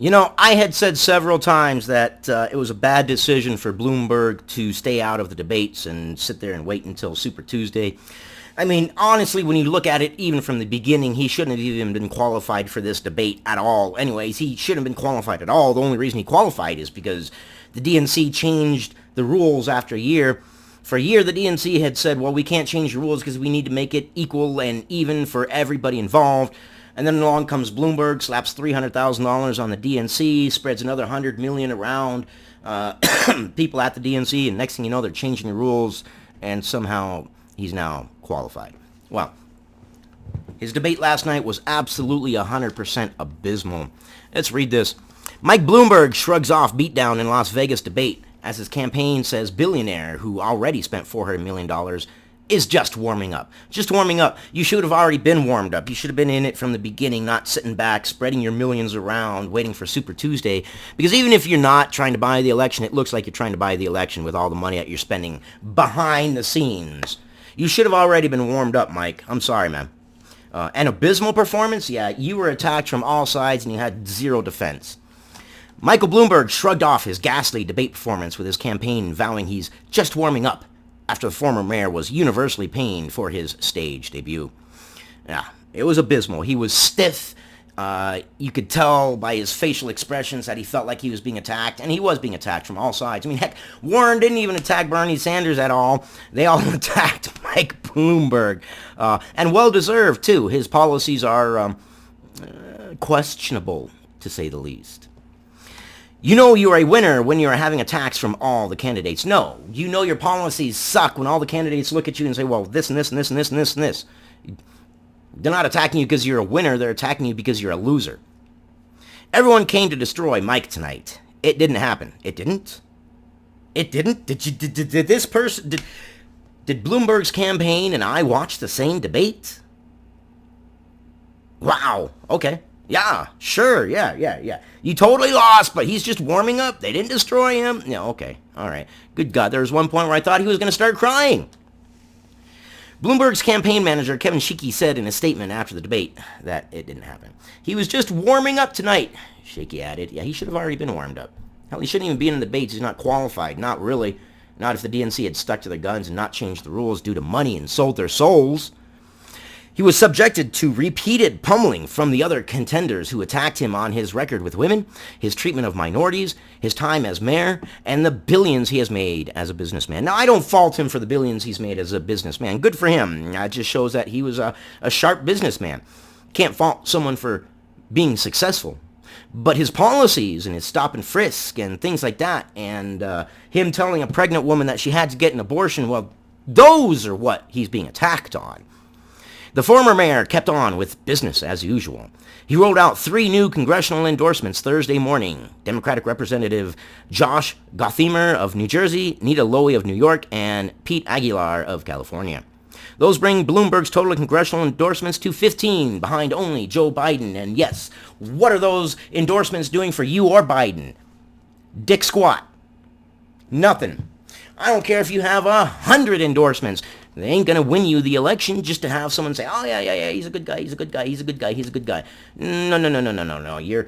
I had said several times that it was a bad decision for Bloomberg to stay out of the debates and sit there and wait until Super Tuesday. I mean, honestly, when you look at it, even from the beginning, he shouldn't have even been qualified for this debate at all. Anyways, he shouldn't have been qualified at all. The only reason he qualified is because the DNC changed the rules after a year. For a year, the DNC had said, well, we can't change the rules because we need to make it equal and even for everybody involved. And then along comes Bloomberg, slaps $300,000 on the DNC, spreads another $100 million around people at the DNC, and next thing you know, they're changing the rules, and somehow he's now qualified. Well, his debate last night was absolutely 100% abysmal. Let's read this. Mike Bloomberg shrugs off beatdown in Las Vegas debate as his campaign says billionaire who already spent $400 million is just warming up. Just warming up. You should have already been warmed up. You should have been in it from the beginning, not sitting back, spreading your millions around, waiting for Super Tuesday. Because even if you're not trying to buy the election, it looks like you're trying to buy the election with all the money that you're spending behind the scenes. You should have already been warmed up, Mike. I'm sorry, man. An abysmal performance? Yeah, you were attacked from all sides and you had zero defense. Michael Bloomberg shrugged off his ghastly debate performance with his campaign vowing he's just warming up after the former mayor was universally paying for his stage debut. Yeah, it was abysmal. He was stiff. You could tell by his facial expressions that he felt like he was being attacked, and he was being attacked from all sides. I mean, heck, Warren didn't even attack Bernie Sanders at all. They all attacked Mike Bloomberg, and well-deserved, too. His policies are questionable, to say the least. You know you're a winner when you're having attacks from all the candidates. No, you know your policies suck when all the candidates look at you and say, well, this and this and this and this and this and this. They're not attacking you because you're a winner. They're attacking you because you're a loser. Everyone came to destroy Mike tonight. It didn't happen. It didn't? It didn't? Did this person... Did Bloomberg's campaign and I watch the same debate? Wow. Okay. Yeah, sure, yeah. You totally lost, but he's just warming up. They didn't destroy him. Yeah, okay, all right. Good God, there was one point where I thought he was going to start crying. Bloomberg's campaign manager, Kevin Sheekey, said in a statement after the debate that it didn't happen. He was just warming up tonight, Sheekey added. Yeah, he should have already been warmed up. Hell, he shouldn't even be in the debates. He's not qualified. Not really. Not if the DNC had stuck to their guns and not changed the rules due to money and sold their souls. He was subjected to repeated pummeling from the other contenders who attacked him on his record with women, his treatment of minorities, his time as mayor, and the billions he has made as a businessman. Now, I don't fault him for the billions he's made as a businessman. Good for him. It just shows that he was a sharp businessman. Can't fault someone for being successful. But his policies and his stop and frisk and things like that, and him telling a pregnant woman that she had to get an abortion, well, those are what he's being attacked on. The former mayor kept on with business as usual. He rolled out 3 new congressional endorsements Thursday morning. Democratic Representative Josh Gottheimer of New Jersey, Nita Lowey of New York, and Pete Aguilar of California. Those bring Bloomberg's total congressional endorsements to 15, behind only Joe Biden. And yes, what are those endorsements doing for you or Biden? Dick squat. Nothing. I don't care if you have 100 endorsements. They ain't going to win you the election just to have someone say, oh, yeah, he's a good guy, he's a good guy, he's a good guy, he's a good guy. No. Your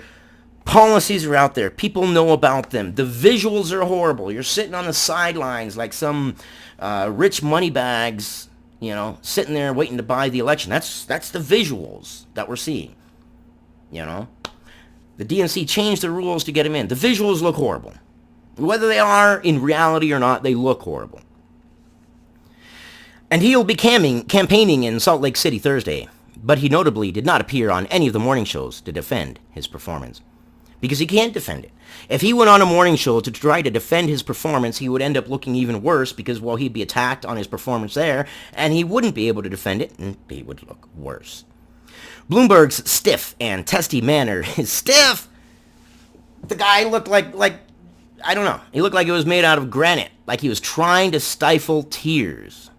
policies are out there. People know about them. The visuals are horrible. You're sitting on the sidelines like some rich money bags, sitting there waiting to buy the election. That's the visuals that we're seeing, The DNC changed the rules to get him in. The visuals look horrible. Whether they are in reality or not, they look horrible. And he'll be campaigning in Salt Lake City Thursday, but he notably did not appear on any of the morning shows to defend his performance. Because he can't defend it. If he went on a morning show to try to defend his performance, he would end up looking even worse because, well, he'd be attacked on his performance there, and he wouldn't be able to defend it, and he would look worse. Bloomberg's stiff and testy manner is stiff. The guy looked like I don't know. He looked like it was made out of granite, like he was trying to stifle tears.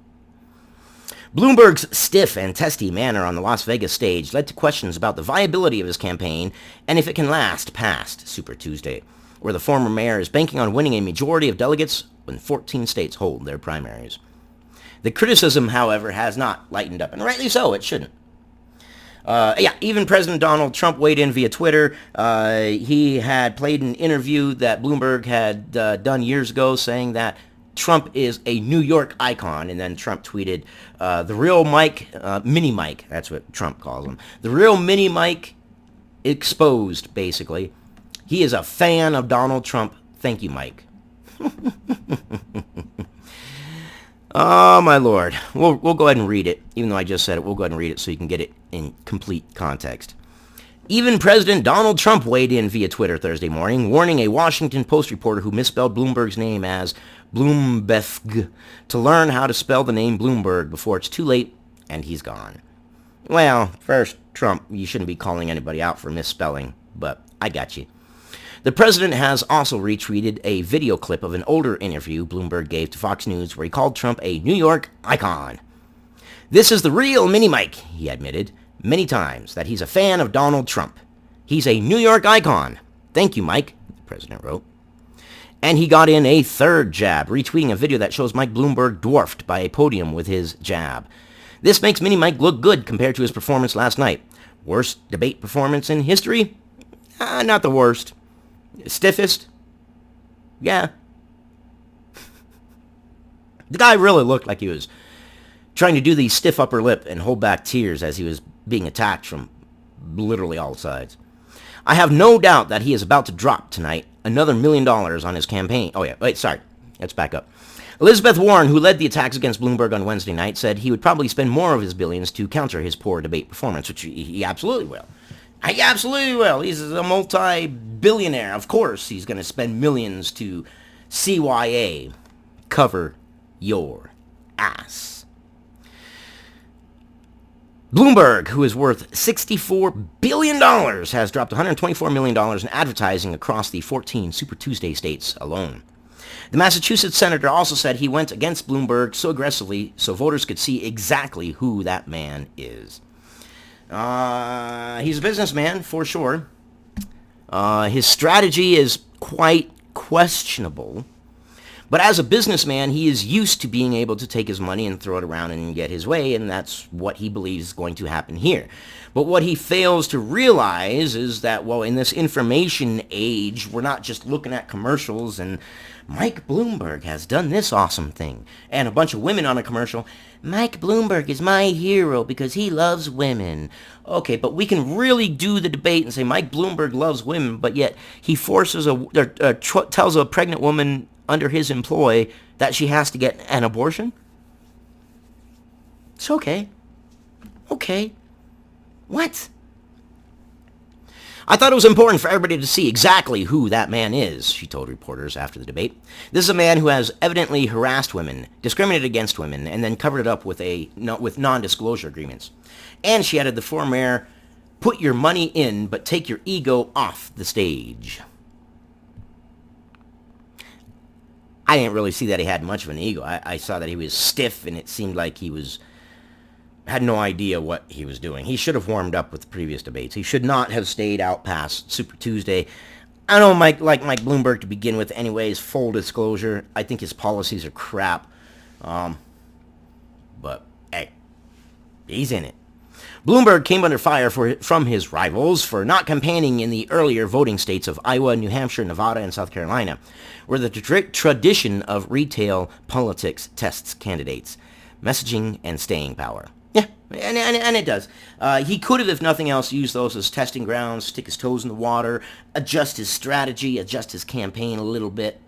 Bloomberg's stiff and testy manner on the Las Vegas stage led to questions about the viability of his campaign and if it can last past Super Tuesday, where the former mayor is banking on winning a majority of delegates when 14 states hold their primaries. The criticism, however, has not lightened up, and rightly so, it shouldn't. Yeah, even President Donald Trump weighed in via Twitter. He had played an interview that Bloomberg had done years ago saying that Trump is a New York icon, and then Trump tweeted, the real Mike, Mini Mike, that's what Trump calls him, the real Mini Mike exposed, basically. He is a fan of Donald Trump. Thank you, Mike. Oh, my Lord. We'll go ahead and read it. Even though I just said it, we'll go ahead and read it so you can get it in complete context. Even President Donald Trump weighed in via Twitter Thursday morning, warning a Washington Post reporter who misspelled Bloomberg's name as Bloomberg to learn how to spell the name Bloomberg before it's too late and he's gone. Well, first, Trump, you shouldn't be calling anybody out for misspelling, but I got you. The president has also retweeted a video clip of an older interview Bloomberg gave to Fox News where he called Trump a New York icon. This is the real Mini Mike, he admitted many times that he's a fan of Donald Trump. He's a New York icon. Thank you, Mike, the president wrote. And he got in a third jab, retweeting a video that shows Mike Bloomberg dwarfed by a podium with his jab. This makes Mini Mike look good compared to his performance last night. Worst debate performance in history? Not the worst. Stiffest? Yeah. The guy really looked like he was trying to do the stiff upper lip and hold back tears as he was being attacked from literally all sides. I have no doubt that he is about to drop tonight another $1 million on his campaign. Oh yeah, wait, sorry. Let's back up. Elizabeth Warren, who led the attacks against Bloomberg on Wednesday night, said he would probably spend more of his billions to counter his poor debate performance, which he absolutely will. He absolutely will. He's a multi-billionaire. Of course he's going to spend millions to CYA. Cover your ass. Bloomberg, who is worth $64 billion, has dropped $124 million in advertising across the 14 Super Tuesday states alone. The Massachusetts senator also said he went against Bloomberg so aggressively so voters could see exactly who that man is. He's a businessman, for sure. His strategy is quite questionable. But as a businessman, he is used to being able to take his money and throw it around and get his way, and that's what he believes is going to happen here. But what he fails to realize is that, well, in this information age, we're not just looking at commercials and Mike Bloomberg has done this awesome thing, and a bunch of women on a commercial. Mike Bloomberg is my hero because he loves women. Okay, but we can really do the debate and say Mike Bloomberg loves women, but yet he forces tells a pregnant woman under his employ that she has to get an abortion? It's okay. Okay. What? I thought it was important for everybody to see exactly who that man is, she told reporters after the debate. This is a man who has evidently harassed women, discriminated against women, and then covered it up with non-disclosure agreements. And she added the former, put your money in, but take your ego off the stage. I didn't really see that he had much of an ego. I saw that he was stiff, and it seemed like he had no idea what he was doing. He should have warmed up with the previous debates. He should not have stayed out past Super Tuesday. I don't like Mike Bloomberg to begin with anyways, full disclosure. I think his policies are crap. But, hey, he's in it. Bloomberg came under fire from his rivals for not campaigning in the earlier voting states of Iowa, New Hampshire, Nevada, and South Carolina, where the tradition of retail politics tests candidates, messaging, and staying power. Yeah, and it does. He could have, if nothing else, used those as testing grounds, stick his toes in the water, adjust his strategy, adjust his campaign a little bit,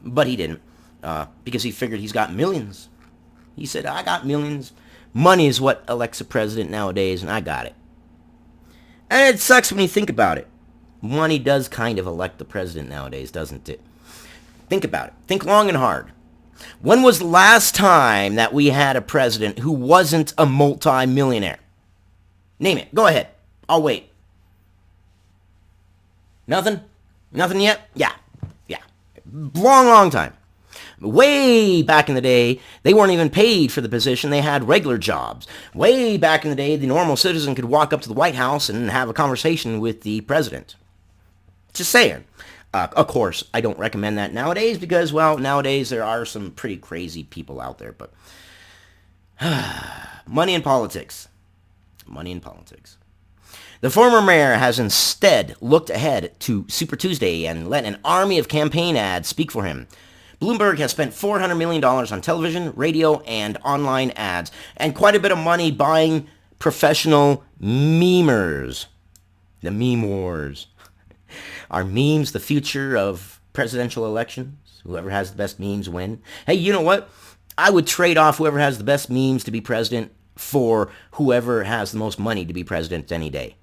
but he didn't, because he figured he's got millions. He said, I got millions. Money is what elects a president nowadays, and I got it. And it sucks when you think about it. Money does kind of elect the president nowadays, doesn't it? Think about it. Think long and hard. When was the last time that we had a president who wasn't a multi-millionaire? Name it. Go ahead. I'll wait. Nothing? Nothing yet? Yeah. Long time. Way back in the day, they weren't even paid for the position. They had regular jobs. Way back in the day, the normal citizen could walk up to the White House and have a conversation with the president. Just saying. Of course, I don't recommend that nowadays because, well, nowadays there are some pretty crazy people out there. But money in politics. Money in politics. The former mayor has instead looked ahead to Super Tuesday and let an army of campaign ads speak for him. Bloomberg has spent $400 million on television, radio, and online ads, and quite a bit of money buying professional memers. The meme wars. Are memes the future of presidential elections? Whoever has the best memes win. Hey, you know what? I would trade off whoever has the best memes to be president for whoever has the most money to be president any day.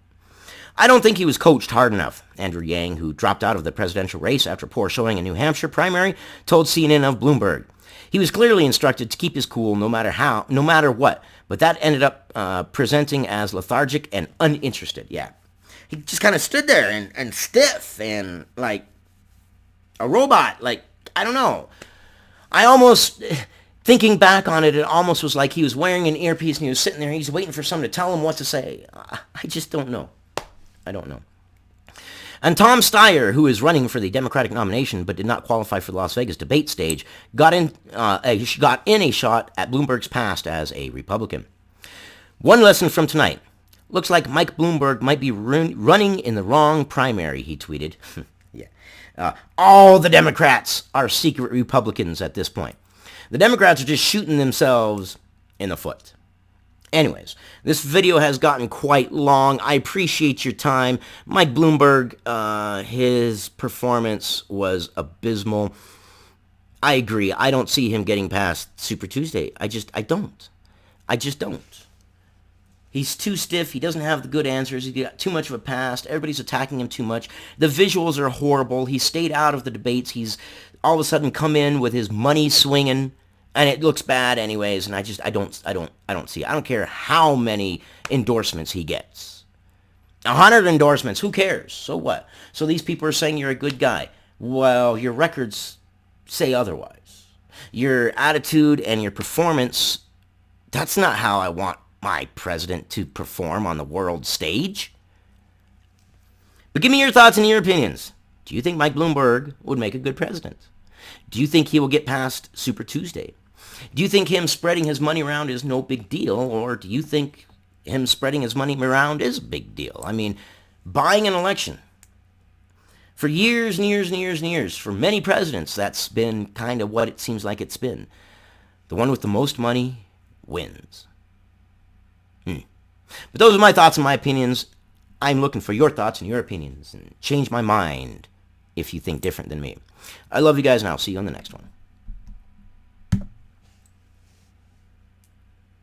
I don't think he was coached hard enough. Andrew Yang, who dropped out of the presidential race after poor showing in New Hampshire primary, told CNN of Bloomberg. He was clearly instructed to keep his cool no matter what, but that ended up presenting as lethargic and uninterested. Yeah. He just kind of stood there and stiff and like a robot. Like, I don't know. I almost, thinking back on it, it almost was like he was wearing an earpiece and he was sitting there. He's waiting for someone to tell him what to say. I just don't know. I don't know. And Tom Steyer, who is running for the Democratic nomination but did not qualify for the Las Vegas debate stage, got in a shot at Bloomberg's past as a Republican. One lesson from tonight. Looks like Mike Bloomberg might be running in the wrong primary, he tweeted. Yeah. All the Democrats are secret Republicans at this point. The Democrats are just shooting themselves in the foot. Anyways, this video has gotten quite long. I appreciate your time. Mike Bloomberg, his performance was abysmal. I agree. I don't see him getting past Super Tuesday. I just don't. He's too stiff. He doesn't have the good answers. He's got too much of a past. Everybody's attacking him too much. The visuals are horrible. He stayed out of the debates. He's all of a sudden come in with his money swinging. And it looks bad anyways, and I don't see it. I don't care how many endorsements he gets. 100 endorsements, who cares? So what? So these people are saying you're a good guy. Well, your records say otherwise. Your attitude and your performance, that's not how I want my president to perform on the world stage. But give me your thoughts and your opinions. Do you think Mike Bloomberg would make a good president? Do you think he will get past Super Tuesday? Do you think him spreading his money around is no big deal, or do you think him spreading his money around is a big deal? I mean, buying an election. For years and years and years and years, for many presidents, that's been kind of what it seems like it's been. The one with the most money wins. But those are my thoughts and my opinions. I'm looking for your thoughts and your opinions, and change my mind if you think different than me. I love you guys, and I'll see you on the next one.